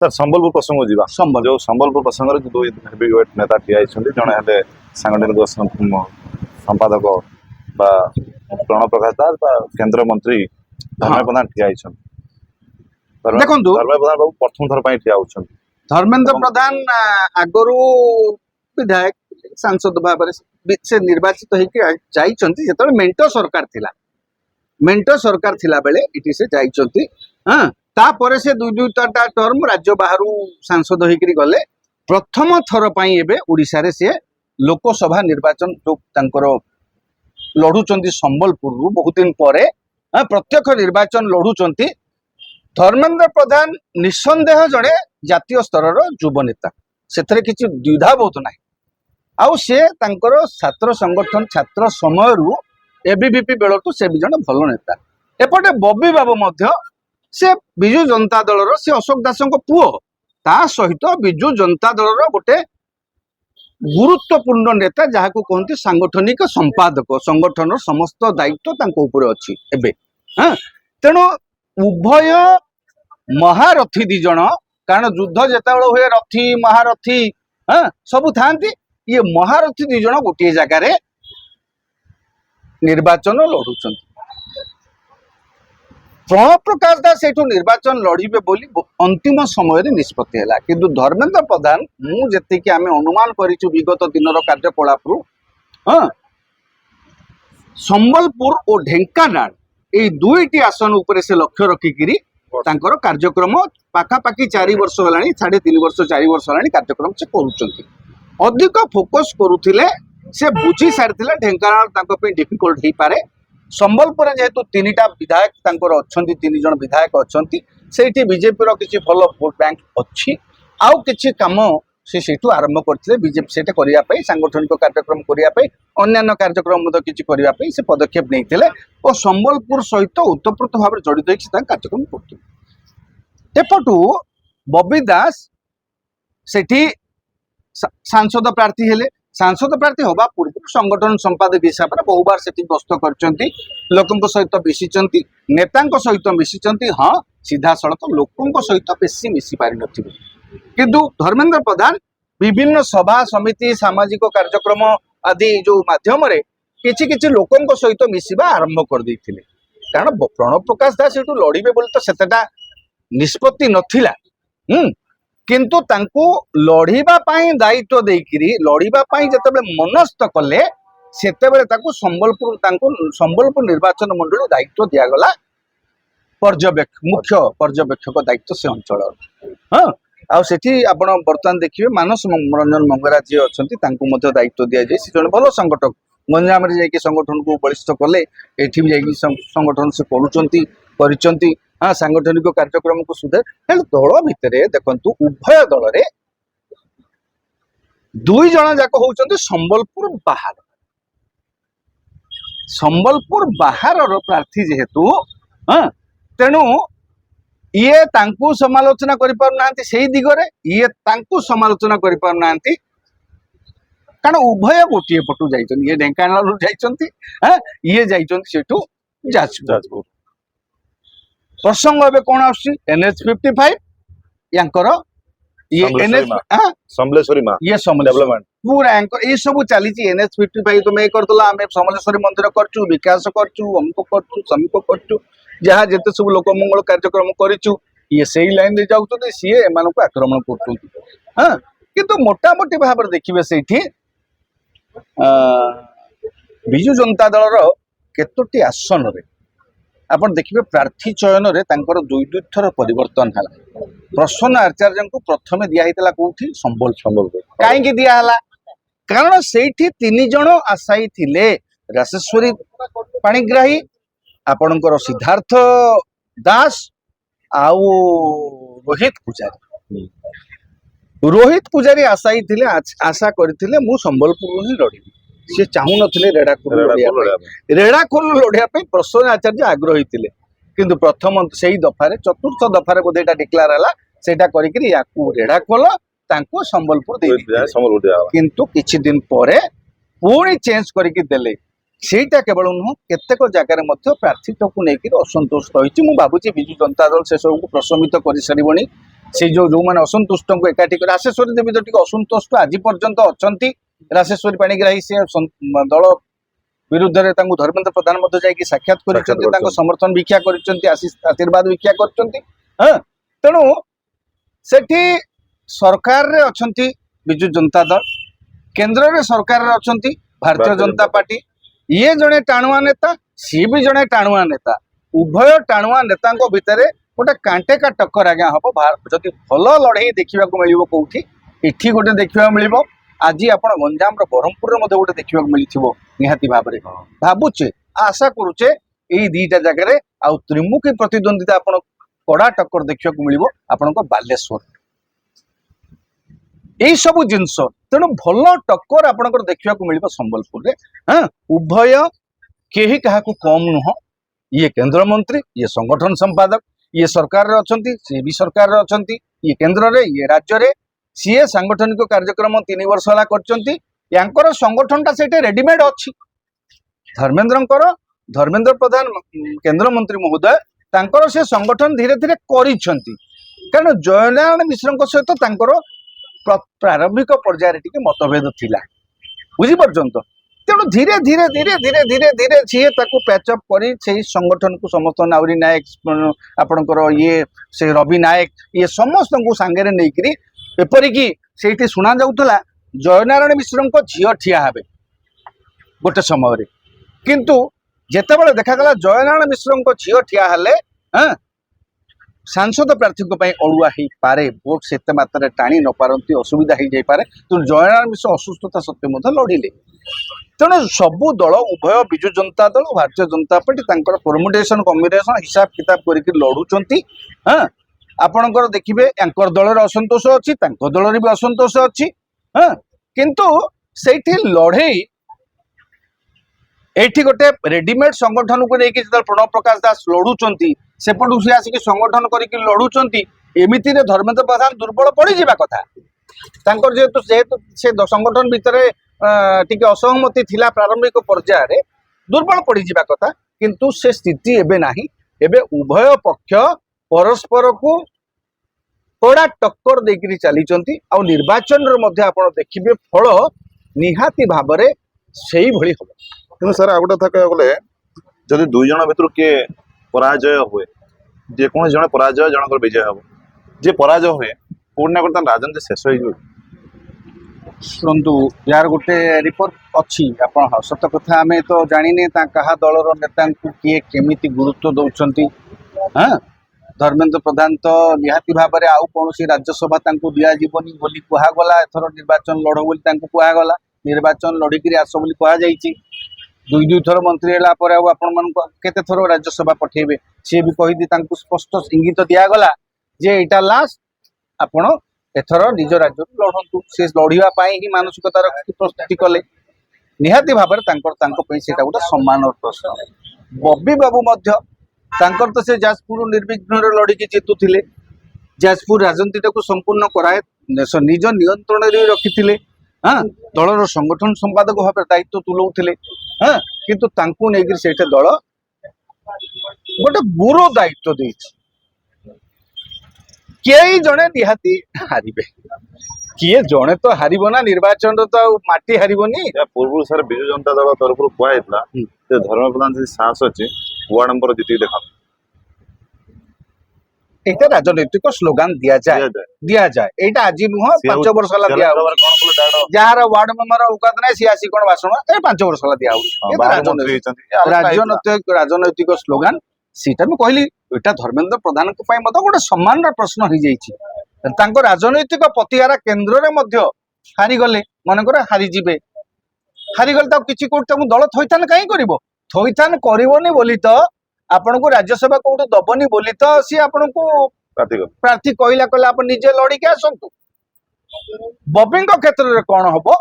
Sir Sambalpur प्रसंग जीवा संबल जो संबलपुर प्रसंग रे दुई हेवीवेट नेता ठिया आइछन्ती जणे हेले सांगठनिक संपादक बा प्रणव प्रकाश दास बा केंद्र मंत्री धर्मेंद्र प्रधान ठिया आइछन् देखंतु धर्मेंद्र प्रधान बाबू प्रथम थर पई ठिया होछन्ती धर्मेंद्र प्रधान आगरू विधायक सांसद भाव से निर्वाचित होकर जाइछन्ती जेतबे मेंटो सरकार थिला बेले इटी से जाइछन्ती हां तापर से दुई दुईटा टर्म राज्य बाहर सांसद होकर गले प्रथम थर पई एबे ओडिसा रे से लोकसभा निर्वाचन जो तांकर लढुचन्ती संबलपुर रु बहुत दिन परे प्रत्यक्ष निर्वाचन लढुचन्ती धर्मेंद्र प्रधान निसंदेह जड़े जातीय स्तर युव नेता से किसी द्विधा बहुत ना आउ से तांकर छात्र संगठन छात्र समय एबीवीपी बेलू से भी जन भल नेता एपटे बबी बाबू मध्य से विजु जनता दल से अशोक दास पुओ ता सहित विजु जनता दल गोटे गुरुत्वपूर्ण नेता जहाँ को कहते सांगठनिक संपादक संगठन समस्त दायित्व अच्छी एबे हाँ तेणु उभय महारथी दी जन कारण युद्ध जिते हुए रथी महारथी हाँ सबू था ये महारथी दी जन गोटे जगार निर्वाचन लड़ुं प्रणव प्रकाश दास एठू निर्वाचन लड़िबे बोली अंतिम समय निष्पत्ति है किंतु धर्मेंद्र प्रधान मुझे आम अनुमान करूँ विगत दिन कार्यकलाप हाँ संबलपुर और ढेंकानाल ये दुईटी आसन उपरे से लक्ष्य रखिकी तांकर कार्यक्रम पाखापाखि 4 वर्ष है 3.5 वर्ष 4 वर्ष है कार्यक्रम से करुँच अधिक फोकस करुले से बुझी सारी ढेंकानाल डिफिकल्ट हो पारे संबलपुर जेहेतु 3टा विधायक अच्छा 3 जन विधायक अच्छा से बीजेपी किसी भल भोट बैंक अच्छी आउ किसी कम से आरंभ करते बीजेपी से करने सांगठनिक कार्यक्रम करने अन्य कार्यक्रम किसी करने से पदक्षेप नहीं और संबलपुर सहित उत्तप्रोत भाव जड़ित होकर कार्यक्रम करपटू बबी दास सेठी सांसद प्रार्थी हेले सांसद प्रार्थी हवा पूर्व संगठन संपादक हिसाब से बहु बार से गस्त कर लोकों सहित मिशिंट नेता सहित मिशिंट हाँ सीधा सड़क लोकों सहित बेसी मिसी पारि नथिबे किंतु धर्मेंद्र प्रधान विभिन्न सभा समिति सामाजिक कार्यक्रम आदि जो माध्यम किछि किछि लोकों सहित मिसिबा आरंभ कर देथिले कारण प्रणव प्रकाश दास एटू लड़िबे बोली तो सेतेटा निष्पत्ति नथिला किंतु तांको लड़िबा पई दायित्व देकिरी लड़िबा पई जतबे मनस्थ कले सेतेबेले ताको संबलपुर निर्वाचन मंडली दायित्व दिया गला मुख्य पर्यवेक्षक दायित्व से अंचल हाँ आउ सेठी आपण वर्तमान देखिए मानस रंजन मंगरा जी अच्छा दायित्व दि जाए से जन भल संगठक गंजाम जाकि संगठन को बलिष्ठ कले एठी भी जाकि संगठन से करुँच हाँ सांगठनिक कार्यक्रम को सुधार हेल्ले दल भितर देखु उभय दल रे 2 जन जाक होउचंती संबलपुर बाहर प्रार्थी जेहेतु हाँ तेणु ये तांकु समालोचना करि पारुनांती सेही दिगरे ये तांकु समालोचना करि पारुनांती कारण उभय गोटे पटू जाइछन ये ढेंकानाल जाइछन्ती हाँ ये जाइछन्ती सेठू जाजपुर प्रसंग एबे कोन आछि NH55 यांकर ये NH समलेश्वरी मां ये डेवलपमेंट पूरा यांकर ये सब चली NH55 तो मैं करदला आमे समलेश्वरी मंदिर करचु विकास करचु हमको करचु समीप करचु जहाँ जिते सब लोक मंगल कार्यक्रम करूँ ये से लाइन रे जाऊँ सी एम को आक्रमण कर हाँ किंतु मोटामोटी भाव देखिए से विजु जनता दल केतोटी आसन रे आपण देखिए प्रार्थी चयन रे तांकर 2 थर परिवर्तन है प्रसन्न आचार्य को प्रथमे दिया कौटी संबलपुर कहीं दिया कारण से 3 जन आशायी थिले राशेश्वरी पाणिग्राही आपणकर सिद्धार्थ दास आउ रोहित पुजारी आशायी थिले आशा करथिले मु संबलपुर ही लड़ी सी चाहू नथिले रेड़ाखोल लड़िया प्रसन्न आचार्य आग्रही थिले किंतु प्रथम से दफारे चतुर्थ दफारे बोधे डिक्लेयर है सेटा करिकरी याकू रेड़ाखोल तांको संबलपुर दे किंतु किछि दिन परे पुणी चेंज करके देले सेटा केवल नुह केतेक जगार प्रार्थी को लेकर असंतोष रही भावुँ विजु जनता दल से सब प्रशमित कर सारी से जो मैंने असंतुष्ट को एकाठी कर राशेश्वरी देवी तो टिके असंतुष्ट आज पर्यंत अच्छा राशेश्वरी पाणिग्राही से दल विरुद्ध रे धर्मेंद्र प्रधान जाकि साक्षात कर समर्थन भिक्षा कर आशीर्वाद भिक्षा कर तेणु सेठी सरकार रे अछंती बिजु जनता दल केंद्र रे सरकार रे अछंती भारतीय जनता पार्टी ये जड़े टाणुआ नेता सी भी जड़े टाणुआ नेता उभय टाणुआ नेता भितर गोटे कांटे का टक्कर आज्ञा हम जदि भल लड़े देखा मिल कौटी इठी गोटे देखा मिल आज आप गंजाम ब्रह्मपुर गोटे देखा मिली निहाती भाव में भावुचे आशा करुचे यही दीटा जगह आउ त्रिमुखी प्रतिद्वंदिता आप कड़ा टक्कर देखा मिल आपण बालेश्वर यही सब जिनस तेणु भल टक्कर आपंकर देखा मिल संबलपुर में हाँ उभय केही क्या कम नुह ये केंद्र मंत्री ये संगठन संपादक ये सरकार रे अछंती सी भी सरकार रे अछंती ये केंद्र रे ये राज्य रे सीए सांगठनिक कार्यक्रम 3 वर्ष हला करचंती यांकर संगठन टा सेटे रेडीमेड अछि धर्मेंद्र प्रधान केंद्र मंत्री महोदय तांकर से संगठन धीरे धीरे करिसंती कारण जयनारायण मिश्र सहित तांकर प्रारंभिक पर्यायर टिके मतभेद थिला बुझी पर्यंत तेणु धीरे धीरे धीरे धीरे धीरे धीरे सी पैचअप कर संगठन को समस्त नावरी नायक आपणकर ये से रवि नायक ये समस्त को सांगे नहीं एपरिकी से शुणा जाऊला जयनारायण मिश्र को झील ठिया हे गोटे समय किंतु जितेबाला देखागला जयनारायण मिश्र को झील ठिया हेले हाँ सांसद प्रार्थी अड़ुआ हो पारे भोट से मात्रा टाणी न पारती असुविधा हो जापे तेणु जयनारायण मिश्र असुस्थता सत्वे लड़िले तेणु सबू दल उभय Biju Janata Dal Bharatiya Janata party permutation combination हिसाब किताब करके लड़ुंट हाँ आपणकर देखिए यांकर दल असंतोष अच्छी दल भी असंतोष अच्छी हाँ किंतु से लड़े एठी गोटे रेडीमेड संगठन को लेकिन प्रणव प्रकाश दास लड़ुंट सेपटू सी आसिक संगठन करके लड़ुंट एमती धर्मेंद्र प्रधान दुर्बल पड़ जा कथा जेहेतु से संगठन भितर टिके असहमति थिला प्रारंभिक पर्यायर दुर्बल पड़ जा कथा किंतु से स्थिति एबे नाही एबे उभय पक्ष परस्पर को कड़ा टक्कर देकरी चली आ निर्वाचन देखिए फल निहाती भाव में से भली हम तेणु सर आ गोटे था कह गले जदि दुई जन भितर किए पराजय हुए जेकोसी जन पराजय जनकर विजय हम जे पराजय हुए कोण ना कोण राजनीति शेष हो शुणु यार गोटे रिपोर्ट अच्छी आप सत कथा आम तो जाने क्या दलर नेता किए केमिति गुरुत्व दौरान हाँ धर्मेंद्र प्रधान तो निहाती भाव में आउ कौन राज्यसभा दिजानी बोली कहगला एथर निर्वाचन लड़ बोली कहगला निर्वाचन लड़िकी आस बोली कहुई दुई थर मंत्री आपते थर राज्यसभा पठेबे सी भी कही स्पष्ट इंगित दिगला जे एटा लास्ट आपण एथर निज राज्य लड़ू से लड़ाई ही मानसिकता रखी प्रस्तुति कले निहाती भाव में से गोटे सम्मान प्रश्न बबी बाबू तो से जाजपुर निर्विघ्न लड़िकी जीतुले जाजपुर राजनीति को संपूर्ण कराए निज नियंत्रण रखी हाँ दलर संगठन संपादक भाव दायित्व तुलाऊले हाँ किंतु तांकु नेगिर सेठे दल गोटे गुरु दायित्व दे किए जड़े निहाती हारे किए जड़े तो हार ना निर्वाचन तो माटी हारनी पूर्व सर विजु जनता दल तरफ कहुला धर्म प्रधान साहस अच्छी वार्ड नंबर जीत देखा एटा राजनैतिक स्लोगान दिया जाए एटा आज नुह 5 वर्ष हला दिया जार वार्ड मेंबर औकात नहीं सी आसी कोन भाषण ए 5 वर्ष हला दिया राजनैतिक स्लोगान सीटा मैं कहली एटा धर्मेंद्र प्रधान को पई मत गोटे सम्मान प्रश्न हो जाइछि राजनैतिक पतिहारा केंद्र रे मध्य हारी गले मन कर हारी जिबे हारी गले तो किछि कोट दल थैथान काई करिवो थैथान करिवोनी बोली तो आपण को राज्यसभा कोड दबनी बोली तो सी आपण को प्रार्थी कहला कहला आप निजे लड़िके आसतु बबी क्षेत्र में कौन हम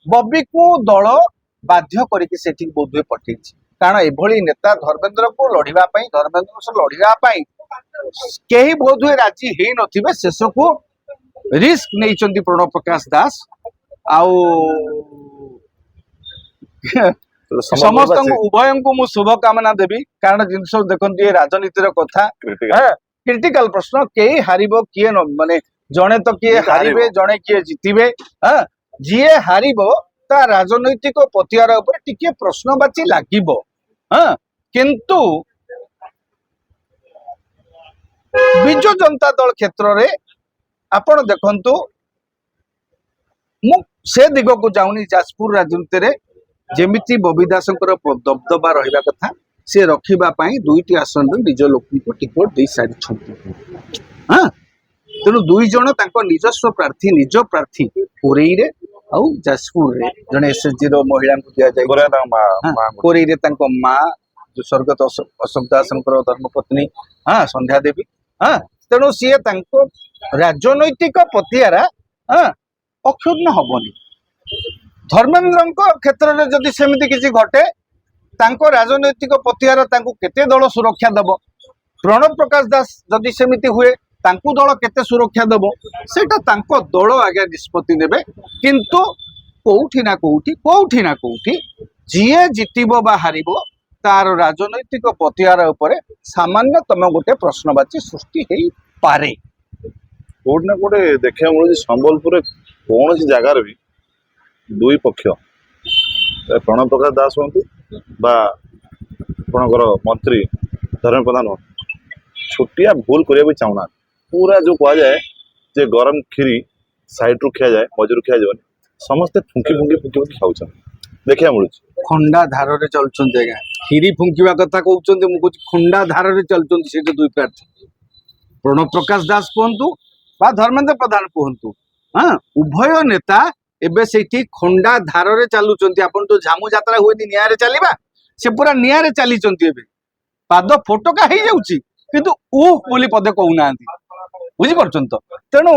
बबी को दल बाध्य करके बोधे पठे कारण एभली नेता धर्मेंद्र को लड़ाई धर्मेंद्र से लड़ाई कहीं बोधे राजी हो नथिबे शेष को रिस्क नहीं प्रणव प्रकाश दास आउ समस्त उभय को शुभकामना देवी कारण जिन देखते राजनीतिर कथा क्रिटिकल प्रश्न केही हारिबो किए न माने जणे तो किए किए हारिबे हारिबो। जणे किए जितिबे हाँ जी हारिबो ता राजनैतिक पतियार ऊपर टिके प्रश्नवाची लागिबो हाँ किंतु विजु जनता दल क्षेत्र रे आपण देखंतु मु से दिग को जाऊनी जाजपुर राजनीति रे जेमिति बबी दासंकर दबदबा रहिबा कथा से रखिबा पई दुईटी आसन रे निज लोक को टिकट दे सारी छथि हाँ तेणु दुई जन तांको निजस्व प्रार्थी कोरेई रे आउ जाजपुर रे जने एसएसजी रो महिला को दिया जाय गोरे तांग माँ कोरेई रे तांको माँ जो स्वर्गत अशोक दासंकर धर्मपत्नी हाँ संध्या देवी हाँ तेणु सी तांको राजनैतिक पतियारा हाँ अक्षुण्ण हबनी धर्मेंद्र क्षेत्र में जदि सेमिति किसी घटे तांको राजनैतिक पतियारा तांको केते दल सुरक्षा दब प्रणव प्रकाश दास जदि सेमिति हुए तांको दल केते सुरक्षा दब सेटा तांको दल आगे निष्पत्ति नेबे किंतु कोउठी ना कोउठी जिए जितिबो बा हारिबो तार राजनैतिक पतियारा उपरे सामान्यतम गोटे प्रश्नवाची सृष्टि हेई पारे कोट ना कोटे देखा मिलूँ संबलपुर कौन सी जगार भी दुई पक्ष प्रणव प्रकाश दास हूँ बा आपणकर मंत्री धर्मेन्द्र प्रधान हूँ छोटिया भूल करिया भी चाहूना पूरा जो कह जाए जे गरम खीरी साइड रू खिया जाए मझिरू खिया जाए समस्ते फुंकी खाऊ देखा मिलूँ खंडा धार रे चलुछन जगह खीरी फुंकिवा कथा कहउछन मु कुछ खंडा धार रे चलुछन सेटे दुई प्रार्थी प्रणव प्रकाश दास कहंतु बा धर्मेंद्र प्रधान कहंतु हाँ उभय नेता एबे सेठी खंडा धार रे चलुछन आपन तो झामु यात्रा हुए निया रे चलीबा से पूरा निया रे चलीचंती एबे पाद फोटका हे जाउची किंतु ऊ बोली पदे कहउनांती बुझी परछन तो तेणु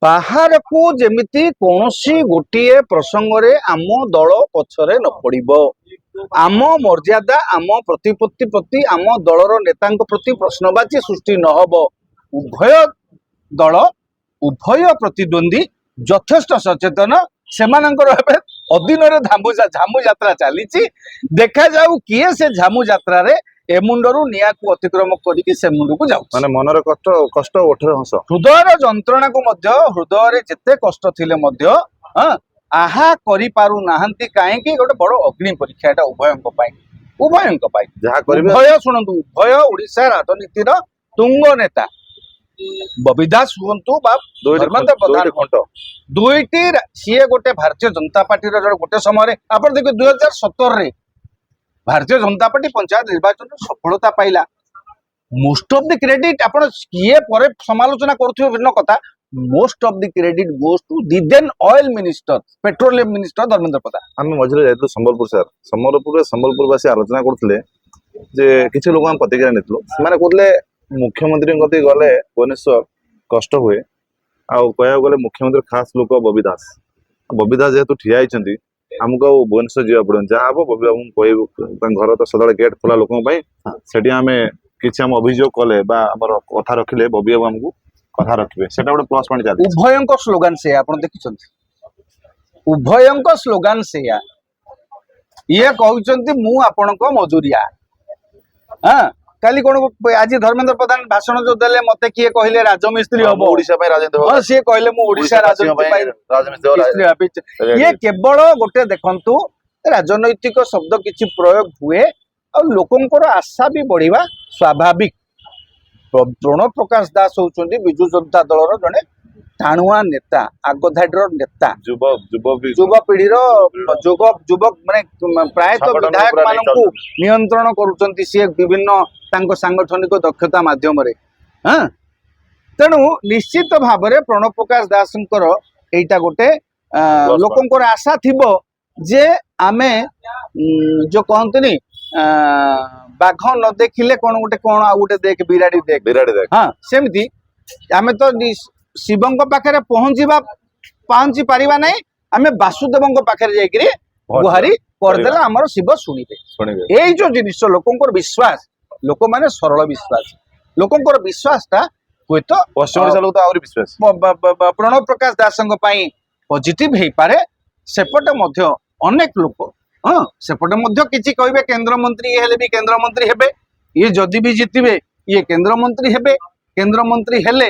बाहर को जेमिति कौनसी गोटिए प्रसंग रे आम दल पछरे न पड़िबो आम मर्यादा आम प्रतिपत्ति प्रति आम दलर नेतांक प्रति प्रश्नवाची सृष्टि न हबो उभय दल उभय प्रतिद्वंदी यथेष्ट सचेतन सेमानंकर एबे अधीन रे झामु यात्रा चलीची देखा जाऊ किए से झामु यात्रा रे ए मुंडरू निया को अतिक्रम करिके से मुंड को जाऊ माने मनर कष्ट कष्ट ओठरे हंस हृदयर जंत्रणा को मध्य हृदय जेते कष्ट थिले मध्य हाँ आहा करि पारु नाहंती काहेकि गोटे बड़ अग्नि परीक्षा एटा उभयंक पाई जहा करिवे उभय शुणु उभय ओडिशा राजनीतिर तुंग नेता बबी दास हुंतु बा धर्मेंद्र प्रधान खंड दुईटी सीए गोटे भारतीय जनता पार्टी गोटे समय आप देखिए 2017 रे भारतीय जनता पार्टी पंचायत निर्वाचन सफलता पाइला मोस्ट ऑफ द क्रेडिट आपण किए पर समालोचना करथि भिन्न कथा most of the credit goes to the then oil minister petroleum minister Dharmendra Pradhan आम मझे जाइलु संबलपुर सर संबलपुरवासी आलोचना करथिले जे किछि लोक हम प्रतिक्रिया नेतलु माने कहले मुख्यमंत्री गति गले भुवनेश्वर कष्ट हुए आउ कह गले मुख्यमंत्री खास लोक बबी दास जेहेतु ठिया होती आमको भुवनेश्वर जावा पड़े जहाँ हम बबी बाबू कह घर तो सदा गेट खोला लोक से आम किसी आम अभियोग कले आमर कथा रखिले बबी बाबू आमको कथा रखिए सेटा गोटे प्लस पॉइंट चलती उभयंक स्लोगान से आप देखिं उभयंक स्लोगान से ये कहते मु आपण मजूरिया हाँ काली कौन आज धर्मेंद्र प्रधान भाषण जो देले मते किए कहले राजमिस्त्री हबो ओडिशा पे राजनीति हाँ सी कहले मु ओडिशा राजनीति ये केवल गोटे देखंतु राजनैतिक शब्द किछि प्रयोग हुए और लोकंकर आशा भी बढ़िबा स्वाभाविक प्रणव प्रकाश दास होउचंदी बिजु जनता दलर जने टाणुआ नेता आगधाडर नेता युवा पीढ़ी युवक माने प्रायतः विधायक मानकु नियंत्रण करूचंती सी विभिन्न तांको सांगठनिक दक्षता माध्यम रे हाँ तेणु निश्चित भाव में प्रणव प्रकाश दासंकर एटा गोटे लोकंकर आशा थिबो जे आमे जो कहतनी बाघ न देखिले कौन गोटे कौन आ गोटे देख बिराड़ी देख हाँ सेमती आमे तो शिवंक पाखे पहुंची पारिबा नहीं आमे वासुदेव पाखे जाइए गुहारी करदेला आमर शिव शुणिबे एई जो जिनिस लोकंकर विश्वास लोक माने सरल विश्वास लोकंकर विश्वास ता हुए तो पश्चिम ओडिशा लोक तो आउरी विश्वास प्रणव प्रकाश दासंग पई पॉजिटिव हेई पारे सेपटे मध्य अनेक लोक हाँ सेपटे मध्य किछि कहबे केंद्र मंत्री हेले भी केंद्र मंत्री हेबे ये जदि भी जितिबे ये केंद्रमंत्री हेबे केंद्रमंत्री हेले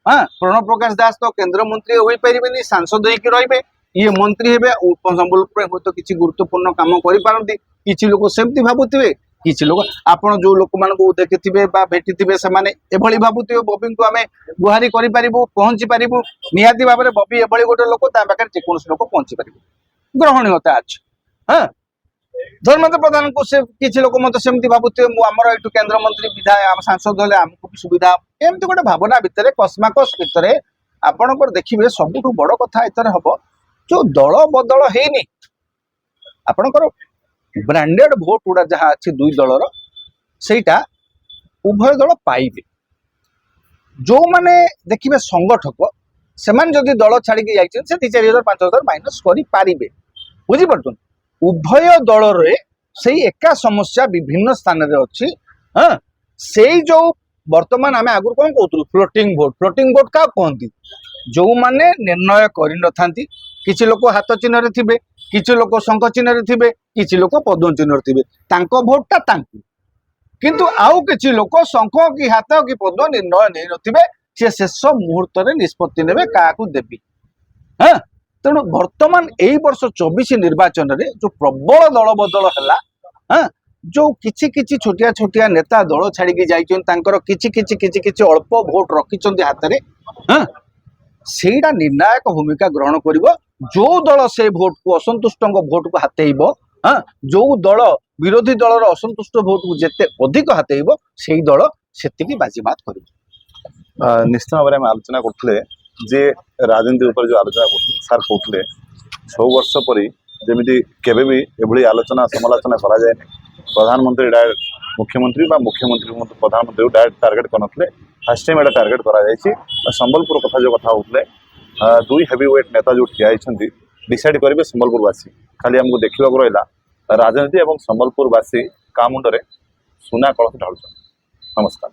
हाँ प्रणव प्रकाश दास तो केंद्रमंत्री हो पारे सांसद होइके रहिबे ये मंत्री हेबे संबलपुर में तो किसी गुरुत्वपूर्ण काम करि पारंती किछि लोक सेमती भाबुथिबे किछि लोक आपण जो लोक मानकु देखिथिबे बा भेटिथिबे से माने एभली भाबुथिबे बबी को आमे गुहारी करि पारिबु पहुंची पारिबु निहाती भाबरे बबी एभली गोटे लोक ता पाखरे जेकोनोसी लोक पहुंची पारिबु ग्रहणीयता अछि हाँ धर्मेंद्र प्रधान को से किसी लोक मत सेमती भाबुथिबे मु हमर एटु केंद्र मंत्री विधायक आम सांसद होले हमकु भी सुविधा एमती गोटे भावना भितरे कस्माकस भितरे आपणकर देखिबे सबुठु बड़ कथा एतरे हबो जो दल बदल हेनी आपणकर ब्रांडेड भोट गुड़ा जहाँ अच्छी दुई दलर सेटा उभय दल पाइबे जो माने देखिबे संगठक सेमान जदि दल छाड़ी जाइछन से 3-4,000 5,000 माइनस करि पारिबे बुझी पड़छन उभय दल रे सेई एका समस्या विभिन्न स्थान रे अछि हां सेई जो वर्तमान आमे आगुर कोन कहतु फ्लोटिंग वोट का कहंती जो माने निर्णय करि नथांती किछि लोक हाथ चिन्ह रे थिबे किछि लोक शंख चिन्ह रे थिबे किछि लोक पद्म चिन्ह रे थिबे तांको भोटटा तांकु किंतु आउ किछि लोक शंख कि हाथ कि पद्म निर्णय नै नथिबे से शेष मुहूर्त रे निष्पत्ति नेबे काकू देबी हां तेणु वर्तमान एई वर्ष 24 निर्वाचन रे जो प्रबल दल बदल हला हां जो किछि किछि छोटिया छोटिया नेता दल छाड़ी के जाइछन तांकर किछि किछि किछि किछि अल्प भोट रखिछन हाथ रे हां सेटा निर्णायक भूमिका ग्रहण करिवो जो दल से भोट को असंतुष्ट भोट को हातेइबो हाँ जो दल विरोधी दलर असंतुष्ट भोट को जेते अधिक हातेइबो सेई दल सेतिकी बाजीमात करिवो निश्चित भाव में आलोचना करते जे राजनीति ऊपर जो आलोचना करते सार कहते 6 वर्ष पर जमी केबे एभली आलोचना समालोचना करा जाए प्रधानमंत्री डायरेक्ट मुख्यमंत्री बा मुख्यमंत्री प्रधानमंत्री डायरेक्ट टार्गेट करनथले फर्स्ट टाइम एटा टार्गेट करा जायछि संबलपुर कथा जो कथा होतले दुई हेवीवेट नेता जो ठिया होइछन्ती डिसाइड करेंगे संबलपुरवासी खाली आमको देखा रहा राजनीति और संबलपुरवासी का मुंडे सुना कलश ढालुछन नमस्कार।